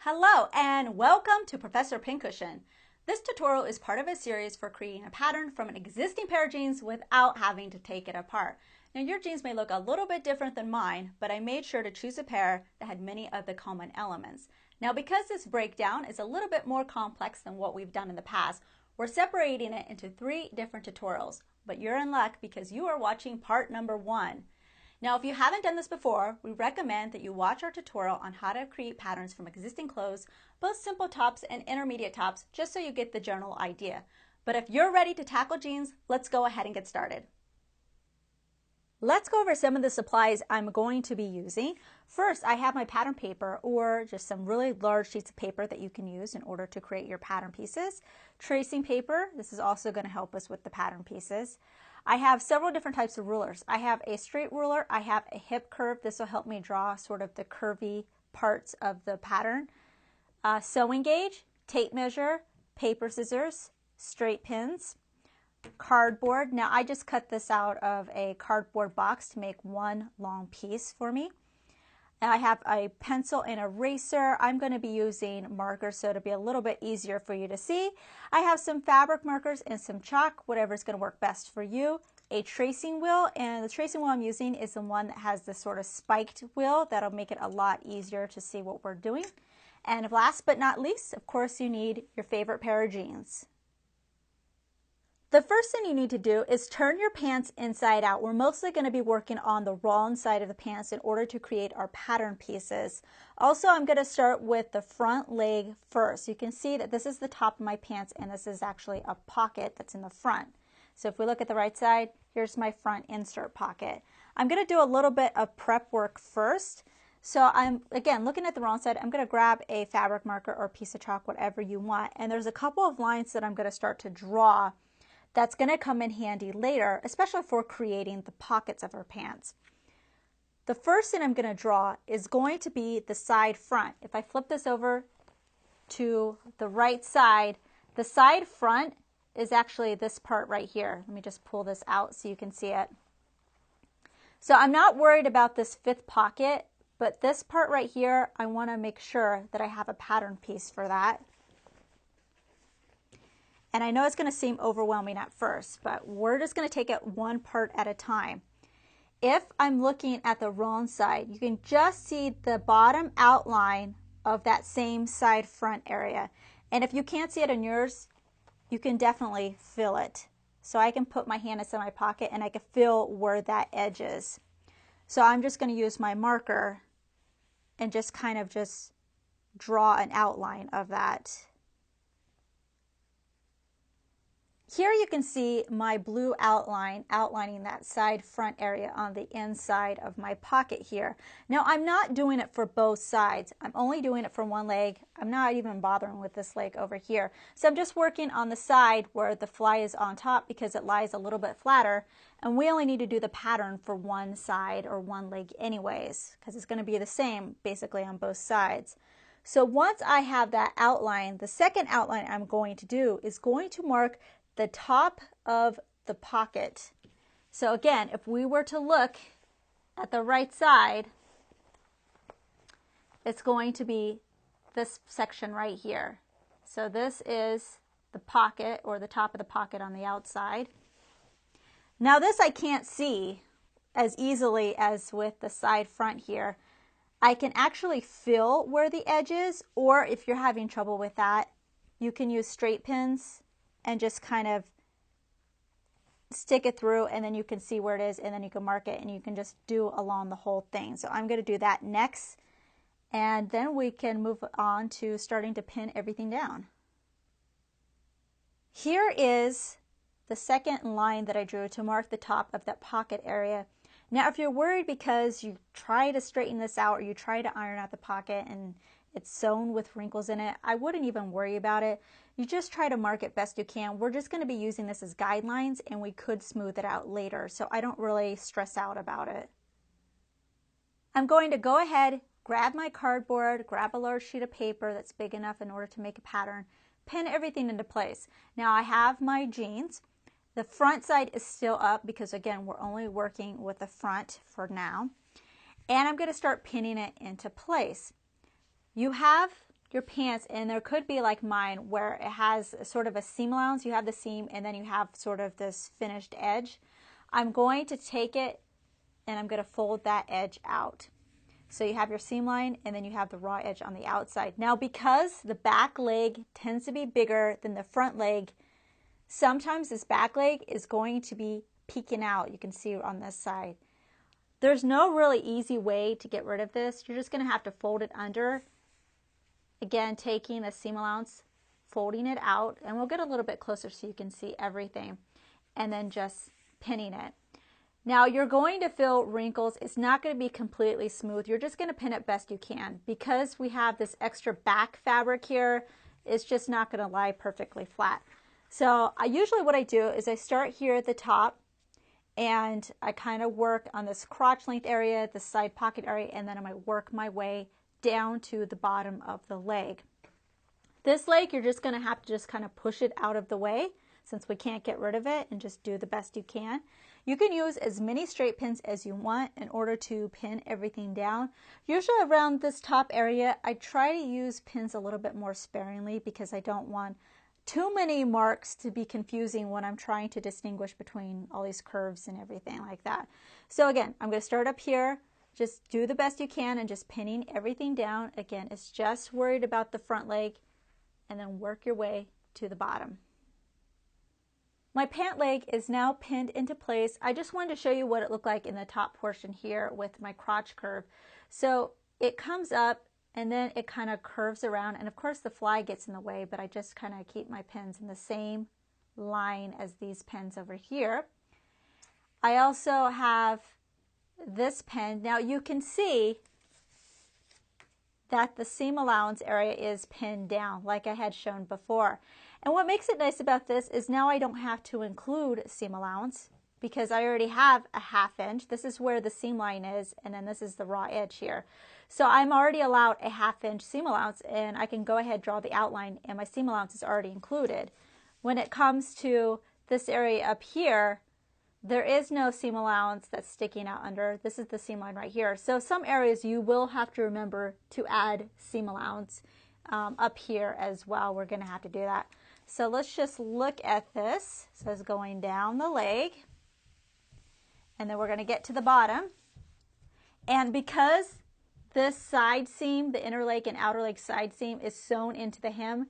Hello and welcome to Professor Pincushion. This tutorial is part of a series for creating a pattern from an existing pair of jeans without having to take it apart. Now your jeans may look a little bit different than mine, but I made sure to choose a pair that had many of the common elements. Now because this breakdown is a little bit more complex than what we've done in the past, we're separating it into 3 different tutorials, but you're in luck because you are watching part number 1. Now, if you haven't done this before, we recommend that you watch our tutorial on how to create patterns from existing clothes, both simple tops and intermediate tops, just so you get the general idea. But if you're ready to tackle jeans, let's go ahead and get started. Let's go over some of the supplies I'm going to be using. First, I have my pattern paper, or just some really large sheets of paper that you can use in order to create your pattern pieces. Tracing paper, this is also going to help us with the pattern pieces. I have several different types of rulers. I have a straight ruler, I have a hip curve. This will help me draw sort of the curvy parts of the pattern. Sewing gauge, tape measure, paper scissors, straight pins, cardboard. Now I just cut this out of a cardboard box to make one long piece for me. I have a pencil and eraser. I'm going to be using markers so it'll be a little bit easier for you to see. I have some fabric markers and some chalk, whatever's going to work best for you. A tracing wheel, and the tracing wheel I'm using is the one that has this sort of spiked wheel. That'll make it a lot easier to see what we're doing. And last but not least, of course, you need your favorite pair of jeans. The first thing you need to do is turn your pants inside out. We're mostly going to be working on the wrong side of the pants in order to create our pattern pieces. Also, I'm going to start with the front leg first. You can see that this is the top of my pants and this is actually a pocket that's in the front. So if we look at the right side, here's my front insert pocket. I'm going to do a little bit of prep work first. So I'm, again, looking at the wrong side. I'm going to grab a fabric marker or a piece of chalk, whatever you want. And there's a couple of lines that I'm going to start to draw that's going to come in handy later, especially for creating the pockets of our pants. The first thing I'm going to draw is going to be the side front. If I flip this over to the right side, the side front is actually this part right here. Let me just pull this out so you can see it. So I'm not worried about this 5th pocket, but this part right here, I want to make sure that I have a pattern piece for that. And I know it's going to seem overwhelming at first, but we're just going to take it one part at a time. If I'm looking at the wrong side, you can just see the bottom outline of that same side front area. And if you can't see it in yours, you can definitely feel it. So I can put my hand inside my pocket and I can feel where that edge is. So I'm just going to use my marker and just kind of just draw an outline of that. Here you can see my blue outline outlining that side front area on the inside of my pocket here. Now I'm not doing it for both sides. I'm only doing it for one leg. I'm not even bothering with this leg over here. So I'm just working on the side where the fly is on top because it lies a little bit flatter. And we only need to do the pattern for one side or one leg anyways, because it's going to be the same basically on both sides. So once I have that outline, the second outline I'm going to do is going to mark the top of the pocket. So again, if we were to look at the right side, it's going to be this section right here. So this is the pocket, or the top of the pocket on the outside. Now this I can't see as easily as with the side front here. I can actually feel where the edge is, or if you're having trouble with that, you can use straight pins and just kind of stick it through, and then you can see where it is, and then you can mark it, and you can just do along the whole thing. So I'm going to do that next, and then we can move on to starting to pin everything down. Here is the second line that I drew to mark the top of that pocket area. Now if you're worried because you try to straighten this out or you try to iron out the pocket and it's sewn with wrinkles in it, I wouldn't even worry about it. You just try to mark it best you can. We're just going to be using this as guidelines and we could smooth it out later, so I don't really stress out about it. I'm going to go ahead, grab my cardboard, grab a large sheet of paper that's big enough in order to make a pattern, pin everything into place. Now I have my jeans. The front side is still up because again, we're only working with the front for now. And I'm going to start pinning it into place. You have your pants, and there could be like mine where it has sort of a seam allowance. You have the seam and then you have sort of this finished edge. I'm going to take it and I'm going to fold that edge out. So you have your seam line and then you have the raw edge on the outside. Now because the back leg tends to be bigger than the front leg, sometimes this back leg is going to be peeking out. You can see on this side. There's no really easy way to get rid of this. You're just going to have to fold it under. Again, taking the seam allowance, folding it out, and we'll get a little bit closer so you can see everything, and then just pinning it. Now you're going to feel wrinkles. It's not going to be completely smooth. You're just going to pin it best you can. Because we have this extra back fabric here, it's just not going to lie perfectly flat. So usually what I do is I start here at the top and I kind of work on this crotch length area, the side pocket area, and then I might work my way down to the bottom of the leg. This leg, you're just going to have to just kind of push it out of the way since we can't get rid of it, and just do the best you can. You can use as many straight pins as you want in order to pin everything down. Usually around this top area, I try to use pins a little bit more sparingly because I don't want too many marks to be confusing when I'm trying to distinguish between all these curves and everything like that. So again, I'm going to start up here. Just do the best you can and just pinning everything down. Again, it's just worried about the front leg, and then work your way to the bottom. My pant leg is now pinned into place. I just wanted to show you what it looked like in the top portion here with my crotch curve. So it comes up and then it kind of curves around, and of course the fly gets in the way, but I just kind of keep my pins in the same line as these pins over here. I also have this pin. Now you can see that the seam allowance area is pinned down like I had shown before. And what makes it nice about this is now I don't have to include seam allowance because I already have a 1/2 inch. This is where the seam line is, and then this is the raw edge here. So I'm already allowed a 1/2 inch seam allowance, and I can go ahead, draw the outline, and my seam allowance is already included. When it comes to this area up here, there is no seam allowance that's sticking out under. This is the seam line right here. So some areas you will have to remember to add seam allowance up here as well. We're going to have to do that. So let's just look at this. So it's going down the leg, and then we're going to get to the bottom. And because this side seam, the inner leg and outer leg side seam, is sewn into the hem,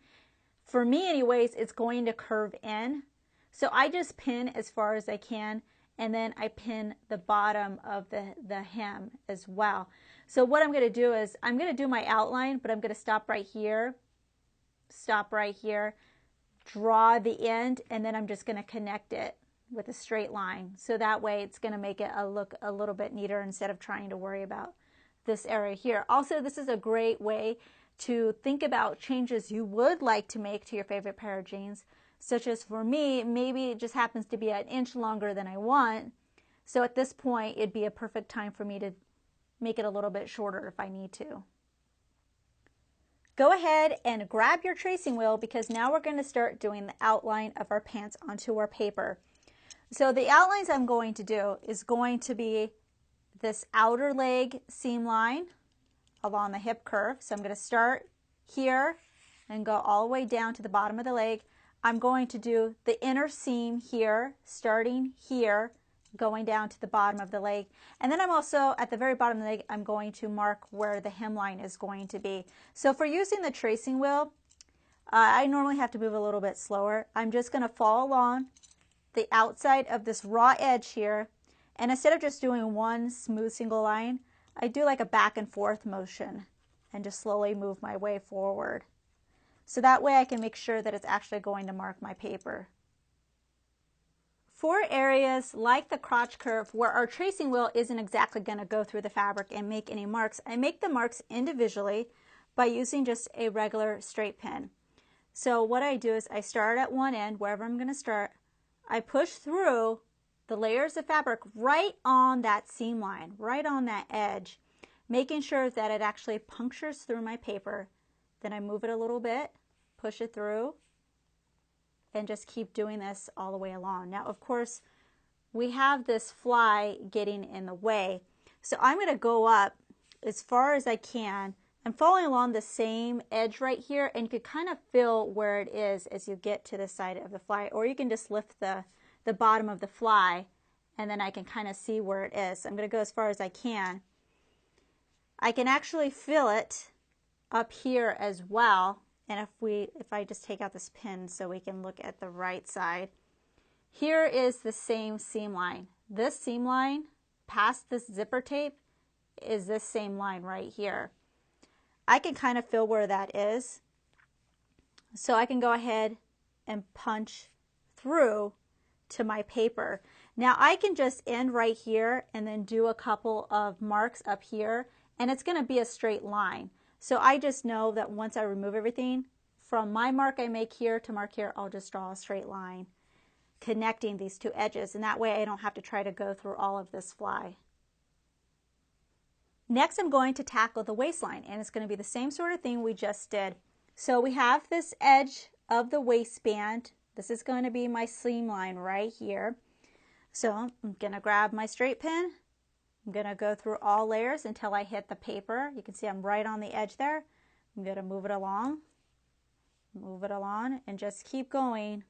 for me anyways, it's going to curve in. So I just pin as far as I can, and then I pin the bottom of the hem as well. So what I'm going to do is I'm going to do my outline, but I'm going to stop right here, draw the end, and then I'm just going to connect it with a straight line. So that way it's going to make it look a little bit neater instead of trying to worry about this area here. Also, this is a great way to think about changes you would like to make to your favorite pair of jeans. Such as for me, maybe it just happens to be 1 inch longer than I want. So at this point, it'd be a perfect time for me to make it a little bit shorter if I need to. Go ahead and grab your tracing wheel because now we're going to start doing the outline of our pants onto our paper. So the outlines I'm going to do is going to be this outer leg seam line along the hip curve. So I'm going to start here and go all the way down to the bottom of the leg. I'm going to do the inner seam here, starting here, going down to the bottom of the leg. And then I'm also, at the very bottom of the leg, I'm going to mark where the hemline is going to be. So for using the tracing wheel, I normally have to move a little bit slower. I'm just going to follow along the outside of this raw edge here. And instead of just doing one smooth single line, I do like a back and forth motion and just slowly move my way forward. So that way I can make sure that it's actually going to mark my paper. For areas like the crotch curve where our tracing wheel isn't exactly going to go through the fabric and make any marks, I make the marks individually by using just a regular straight pin. So what I do is I start at one end, wherever I'm going to start. I push through the layers of fabric right on that seam line, right on that edge, making sure that it actually punctures through my paper. Then I move it a little bit, push it through, and just keep doing this all the way along. Now, of course, we have this fly getting in the way. So I'm going to go up as far as I can I'm following along the same edge right here, and you can kind of feel where it is as you get to the side of the fly, or you can just lift the bottom of the fly, and then I can kind of see where it is. So I'm going to go as far as I can. I can actually feel it up here as well, and if I just take out this pin so we can look at the right side, here is the same seam line. This seam line past this zipper tape is this same line right here. I can kind of feel where that is. So I can go ahead and punch through to my paper. Now I can just end right here and then do a couple of marks up here, and it's going to be a straight line. So I just know that once I remove everything, from my mark I make here to mark here, I'll just draw a straight line connecting these two edges, and that way I don't have to try to go through all of this fly. Next, I'm going to tackle the waistline, and it's going to be the same sort of thing we just did. So we have this edge of the waistband. This is going to be my seam line right here. So I'm going to grab my straight pin. I'm going to go through all layers until I hit the paper. You can see I'm right on the edge there. I'm going to move it along, and just keep going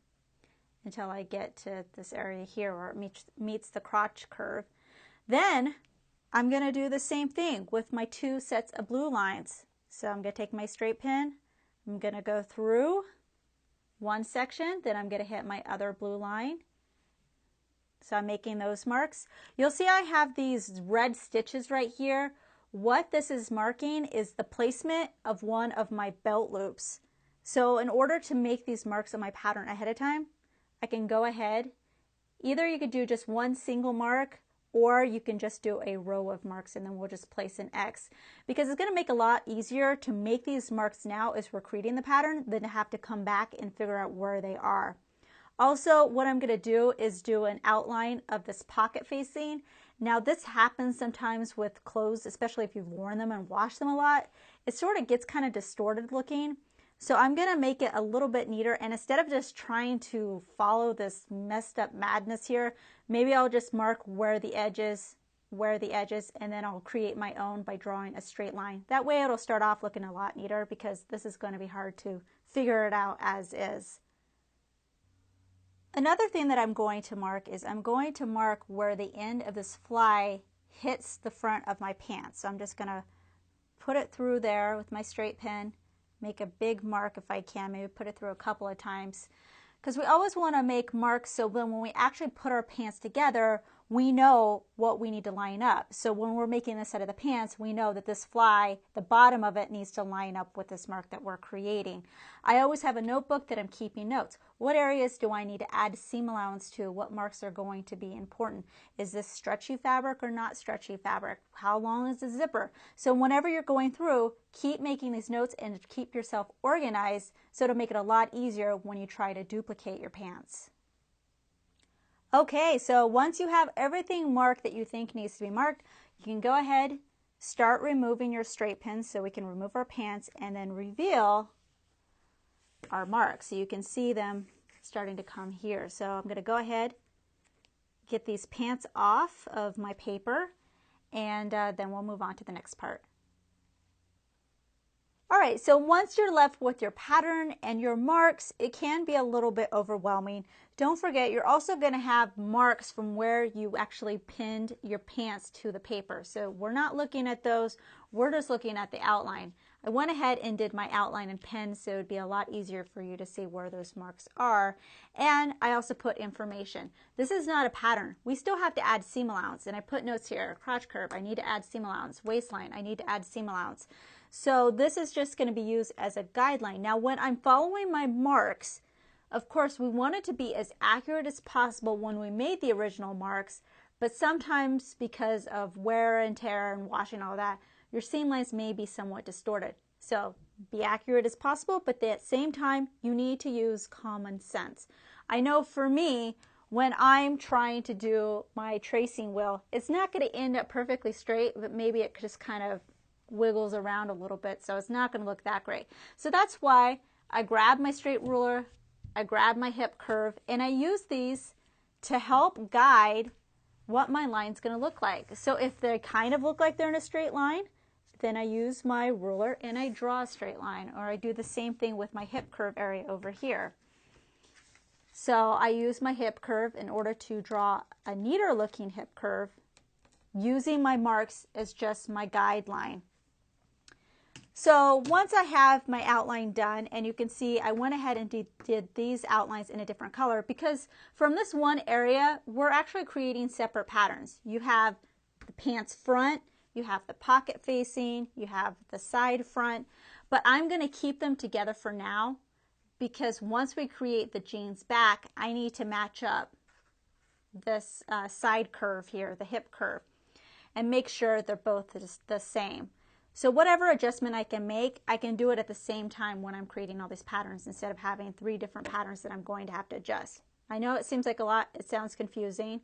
until I get to this area here where it meets the crotch curve. Then I'm going to do the same thing with my two sets of blue lines. So I'm going to take my straight pin, I'm going to go through one section, then I'm going to hit my other blue line. So I'm making those marks. You'll see I have these red stitches right here. What this is marking is the placement of one of my belt loops. So in order to make these marks on my pattern ahead of time, I can go ahead. Either you could do just one single mark, or you can just do a row of marks and then we'll just place an X, because it's going to make a lot easier to make these marks now as we're creating the pattern than to have to come back and figure out where they are. Also, what I'm going to do is do an outline of this pocket facing. Now this happens sometimes with clothes, especially if you've worn them and washed them a lot. It sort of gets kind of distorted looking. So I'm going to make it a little bit neater, and instead of just trying to follow this messed up madness here, maybe I'll just mark where the edges, and then I'll create my own by drawing a straight line. That way it'll start off looking a lot neater, because this is going to be hard to figure it out as is. Another thing that I'm going to mark is I'm going to mark where the end of this fly hits the front of my pants. So I'm just going to put it through there with my straight pin. Make a big mark if I can, maybe put it through a couple of times, because we always want to make marks so when we actually put our pants together, we know what we need to line up. So when we're making this set of the pants, we know that this fly, the bottom of it, needs to line up with this mark that we're creating. I always have a notebook that I'm keeping notes. What areas do I need to add seam allowance to? What marks are going to be important? Is this stretchy fabric or not stretchy fabric? How long is the zipper? So whenever you're going through, keep making these notes and keep yourself organized, so it'll make it a lot easier when you try to duplicate your pants. Okay, so once you have everything marked that you think needs to be marked, you can go ahead, start removing your straight pins so we can remove our pants and then reveal our marks. So you can see them starting to come here. So I'm going to go ahead, get these pants off of my paper, and then we'll move on to the next part. All right, so once you're left with your pattern and your marks, it can be a little bit overwhelming. Don't forget, you're also going to have marks from where you actually pinned your pants to the paper. So we're not looking at those, we're just looking at the outline. I went ahead and did my outline in pen, so it would be a lot easier for you to see where those marks are. And I also put information. This is not a pattern. We still have to add seam allowance, and I put notes here. Crotch curve, I need to add seam allowance. Waistline, I need to add seam allowance. So this is just going to be used as a guideline. Now when I'm following my marks, of course we want it to be as accurate as possible when we made the original marks, but sometimes because of wear and tear and washing all that, your seam lines may be somewhat distorted. So be accurate as possible, but at the same time you need to use common sense. I know for me, when I'm trying to do my tracing wheel, it's not going to end up perfectly straight, but maybe it just kind of wiggles around a little bit, so it's not going to look that great. So that's why I grab my straight ruler, I grab my hip curve, and I use these to help guide what my line's going to look like. So if they kind of look like they're in a straight line, then I use my ruler and I draw a straight line, or I do the same thing with my hip curve area over here. So I use my hip curve in order to draw a neater looking hip curve, using my marks as just my guideline. So once I have my outline done, and you can see I went ahead and did these outlines in a different color, because from this one area, we're actually creating separate patterns. You have the pants front, you have the pocket facing, you have the side front, but I'm going to keep them together for now, because once we create the jeans back, I need to match up this side curve here, the hip curve, and make sure they're both the same. So whatever adjustment I can make, I can do it at the same time when I'm creating all these patterns, instead of having 3 different patterns that I'm going to have to adjust. I know it seems like a lot, it sounds confusing,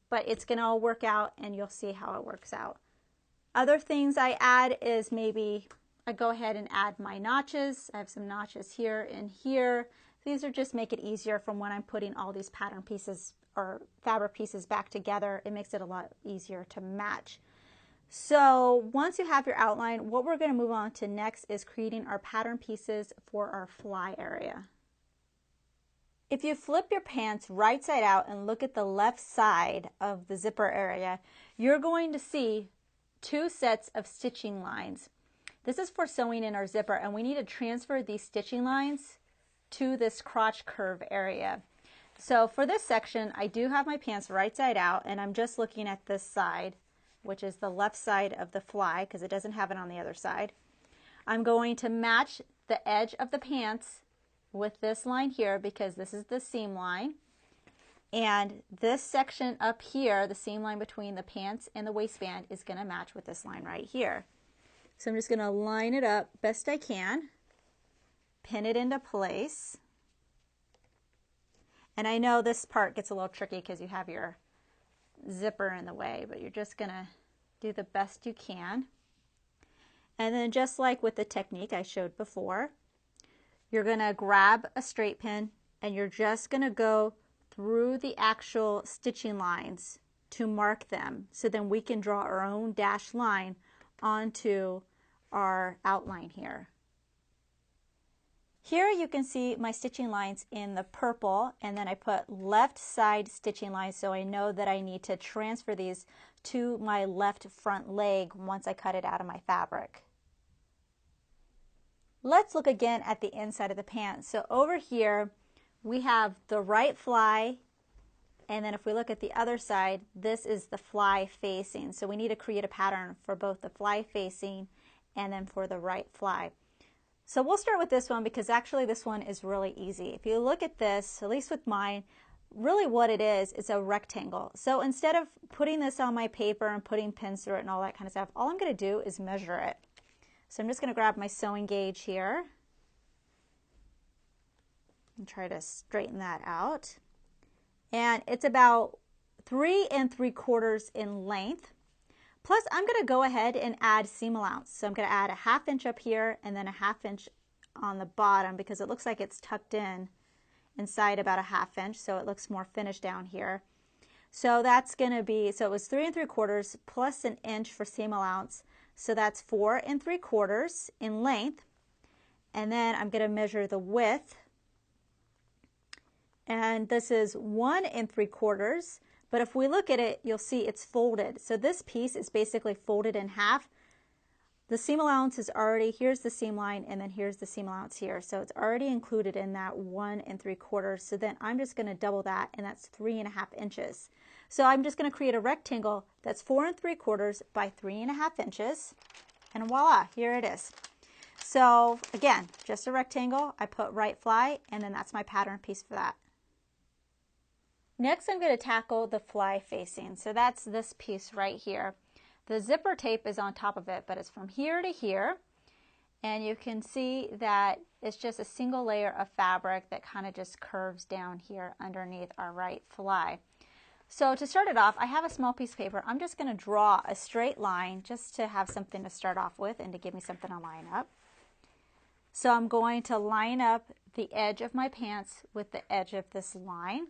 but it's going to all work out, and you'll see how it works out. Other things I add is maybe I go ahead and add my notches. I have some notches here and here. These are just make it easier from when I'm putting all these pattern pieces or fabric pieces back together. It makes it a lot easier to match. So once you have your outline, what we're going to move on to next is creating our pattern pieces for our fly area. If you flip your pants right side out and look at the left side of the zipper area, you're going to see 2 sets of stitching lines. This is for sewing in our zipper, and we need to transfer these stitching lines to this crotch curve area. So for this section, I do have my pants right side out, and I'm just looking at this side, which is the left side of the fly, because it doesn't have it on the other side. I'm going to match the edge of the pants with this line here, because this is the seam line. And this section up here, the seam line between the pants and the waistband, is going to match with this line right here. So I'm just going to line it up best I can, pin it into place. And I know this part gets a little tricky because you have your zipper in the way, but you're just going to do the best you can. And then just like with the technique I showed before, you're going to grab a straight pin and you're just going to go through the actual stitching lines to mark them, so then we can draw our own dashed line onto our outline here. Here you can see my stitching lines in the purple, and then I put left side stitching lines, so I know that I need to transfer these to my left front leg once I cut it out of my fabric. Let's look again at the inside of the pants. So over here we have the right fly, and then if we look at the other side, this is the fly facing. So we need to create a pattern for both the fly facing and then for the right fly. So we'll start with this one, because actually this one is really easy. If you look at this, at least with mine, really what it is a rectangle. So instead of putting this on my paper and putting pins through it and all that kind of stuff, all I'm going to do is measure it. So I'm just going to grab my sewing gauge here and try to straighten that out. And it's about 3 3/4 in length. Plus, I'm going to go ahead and add seam allowance. So I'm going to add a 1/2 inch up here and then a 1/2 inch on the bottom, because it looks like it's tucked in inside about a 1/2 inch, so it looks more finished down here. So that's going to be, so it was 3 3/4 plus an inch for seam allowance. So that's 4 3/4 in length. And then I'm going to measure the width. And this is 1 3/4. But if we look at it, you'll see it's folded. So this piece is basically folded in half. The seam allowance is already, here's the seam line, and then here's the seam allowance here. So it's already included in that 1 3/4. So then I'm just going to double that, and that's 3 1/2 inches. So I'm just going to create a rectangle that's 4 3/4 by 3 1/2 inches. And voila, here it is. So again, just a rectangle. I put right fly, and then that's my pattern piece for that. Next, I'm going to tackle the fly facing. So that's this piece right here. The zipper tape is on top of it, but it's from here to here. And you can see that it's just a single layer of fabric that kind of just curves down here underneath our right fly. So to start it off, I have a small piece of paper. I'm just going to draw a straight line just to have something to start off with and to give me something to line up. So I'm going to line up the edge of my pants with the edge of this line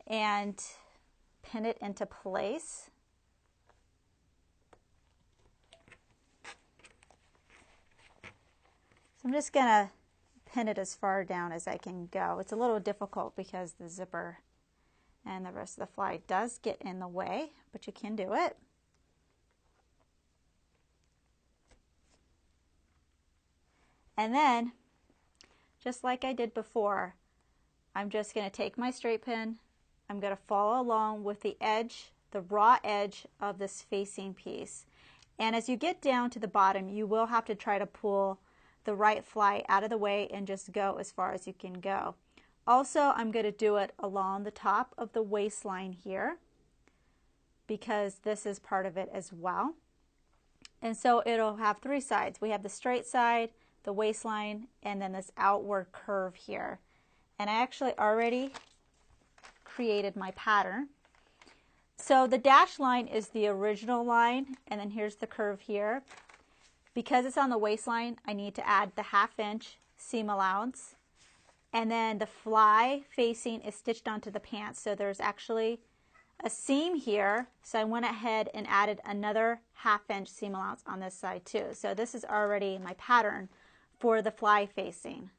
and pin it into place. I'm just going to pin it as far down as I can go. It's a little difficult because the zipper and the rest of the fly does get in the way, but you can do it. And then, just like I did before, I'm just going to take my straight pin, I'm going to follow along with the edge, the raw edge of this facing piece. And as you get down to the bottom, you will have to try to pull the right fly out of the way and just go as far as you can go. Also, I'm going to do it along the top of the waistline here because this is part of it as well. And so it'll have three sides. We have the straight side, the waistline, and then this outward curve here. And I actually already created my pattern. So the dashed line is the original line, and then here's the curve here. Because it's on the waistline, I need to add the 1/2 inch seam allowance. And then the fly facing is stitched onto the pants, so there's actually a seam here. So I went ahead and added another 1/2 inch seam allowance on this side too. So this is already my pattern for the fly facing.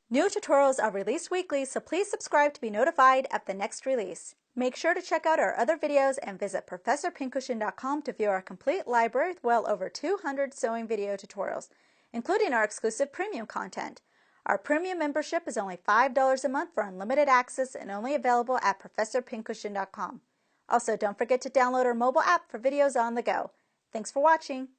New tutorials are released weekly, so please subscribe to be notified of the next release. Make sure to check out our other videos and visit ProfessorPincushion.com to view our complete library with well over 200 sewing video tutorials, including our exclusive premium content. Our premium membership is only $5 a month for unlimited access and only available at ProfessorPincushion.com. Also, don't forget to download our mobile app for videos on the go. Thanks for watching.